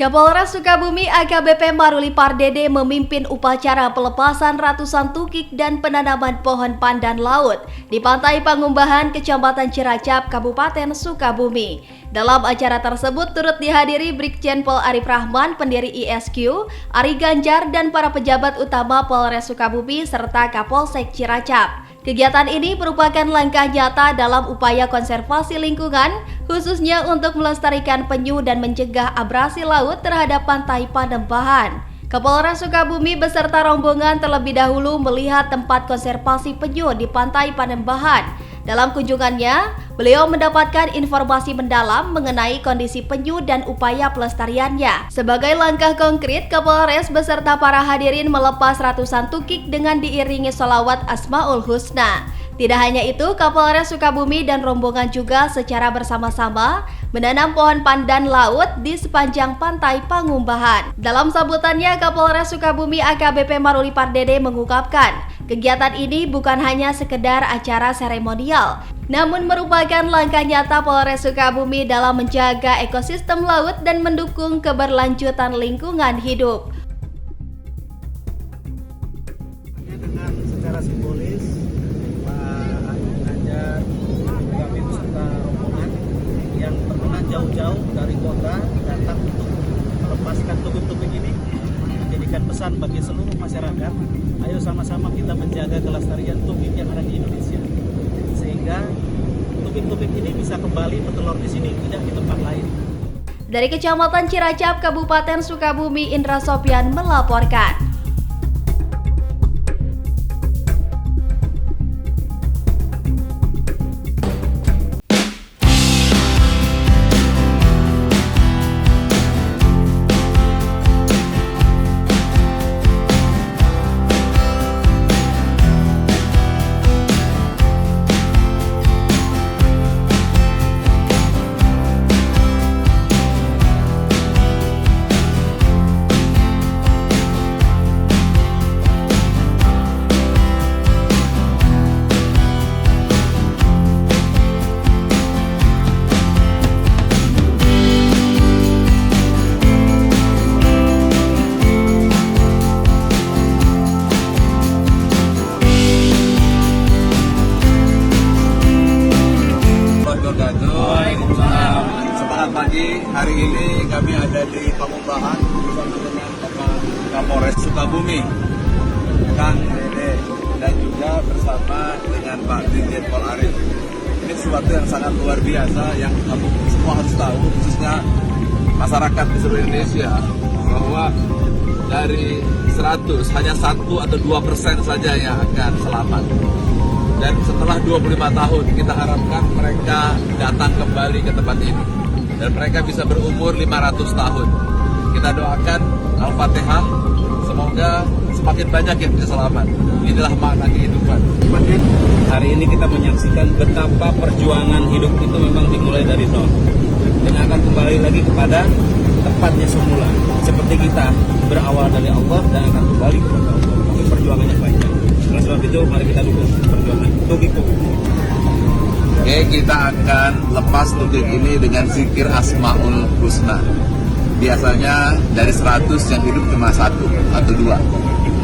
Kapolres Sukabumi AKBP Maruli Pardede memimpin upacara pelepasan ratusan tukik dan penanaman pohon pandan laut di Pantai Pangumbahan, Kecamatan Ciracap, Kabupaten Sukabumi. Dalam acara tersebut turut dihadiri Brigjen Pol Arif Rahman, pendiri ISQ, Ari Ganjar, dan para pejabat utama Polres Sukabumi serta Kapolsek Ciracap. Kegiatan ini merupakan langkah nyata dalam upaya konservasi lingkungan, khususnya untuk melestarikan penyu dan mencegah abrasi laut terhadap Pantai Pangumbahan. Kapolres Sukabumi beserta rombongan terlebih dahulu melihat tempat konservasi penyu di Pantai Pangumbahan. Dalam kunjungannya, beliau mendapatkan informasi mendalam mengenai kondisi penyu dan upaya pelestariannya. Sebagai langkah konkret, Kapolres beserta para hadirin melepas ratusan tukik dengan diiringi sholawat Asmaul Husna. Tidak hanya itu, Kapolres Sukabumi dan rombongan juga secara bersama-sama menanam pohon pandan laut di sepanjang Pantai Pangumbahan. Dalam sambutannya, Kapolres Sukabumi AKBP Maruli Pardede mengungkapkan, kegiatan ini bukan hanya sekedar acara seremonial, namun merupakan langkah nyata Polres Sukabumi dalam menjaga ekosistem laut dan mendukung keberlanjutan lingkungan hidup. Dengan secara simbolis, Pak Ganjar kami beserta rombongan yang berkenan jauh-jauh dari kota datang untuk melepaskan tukik-tukik ini, menjadikan pesan bagi seluruh masyarakat. Ayo sama-sama kita menjaga kelestarian tukik yang ada di Indonesia, sehingga tukik-tukik ini bisa kembali bertelur di sini, tidak di tempat lain. Dari Kecamatan Ciracap, Kabupaten Sukabumi, Indra Sopyan melaporkan. Semangat pagi, hari ini kami ada di Pangumbahan bersama dengan Bapak Kapolres Sukabumi, Kang Dede, dan juga bersama dengan Pak Brigjen Pol Arif. Ini sesuatu yang sangat luar biasa yang kamu semua harus tahu, khususnya masyarakat di seluruh Indonesia, bahwa dari 100 hanya 1 atau 2% saja yang akan selamat. Dan setelah 25 tahun kita harapkan mereka datang kembali ke tempat ini dan mereka bisa berumur 500 tahun. Kita doakan Al-Fatihah, semoga semakin banyak yang bisa selamat. Inilah makna kehidupan. Hari ini kita menyaksikan betapa perjuangan hidup itu memang dimulai dari nol dan akan kembali lagi kepada tempatnya semula. Seperti kita berawal dari Allah dan akan kembali kepada Allah. Tapi perjuangannya panjang. Oleh sebab itu, mari kita dukung perjuangan tukik. Oke, kita akan lepas tukik ini dengan zikir Asmaul Husna. Biasanya dari 100 yang hidup cuma 1 atau 2.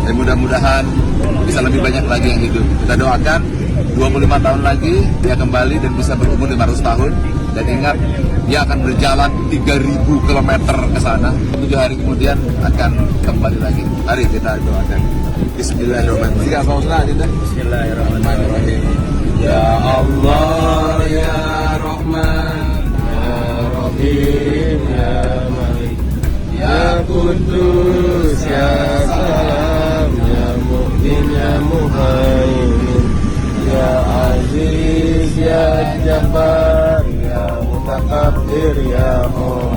Dan mudah-mudahan bisa lebih banyak lagi yang hidup. Kita doakan 25 tahun lagi dia kembali dan bisa berumur 500 tahun. Dan ingat, dia akan berjalan 3.000 km ke sana. 7 hari kemudian akan kembali lagi. Mari kita doakan. Bismillahirrahmanirrahim. Bismillahirrahmanirrahim. Ya Allah, ya Rahman, ya Rahim, ya Malik, ya Kudus, ya Salam, ya Mu'min, ya Muhaimin, ya Aziz, ya Jabbar, ya Mutakabbir, ya Mu'min.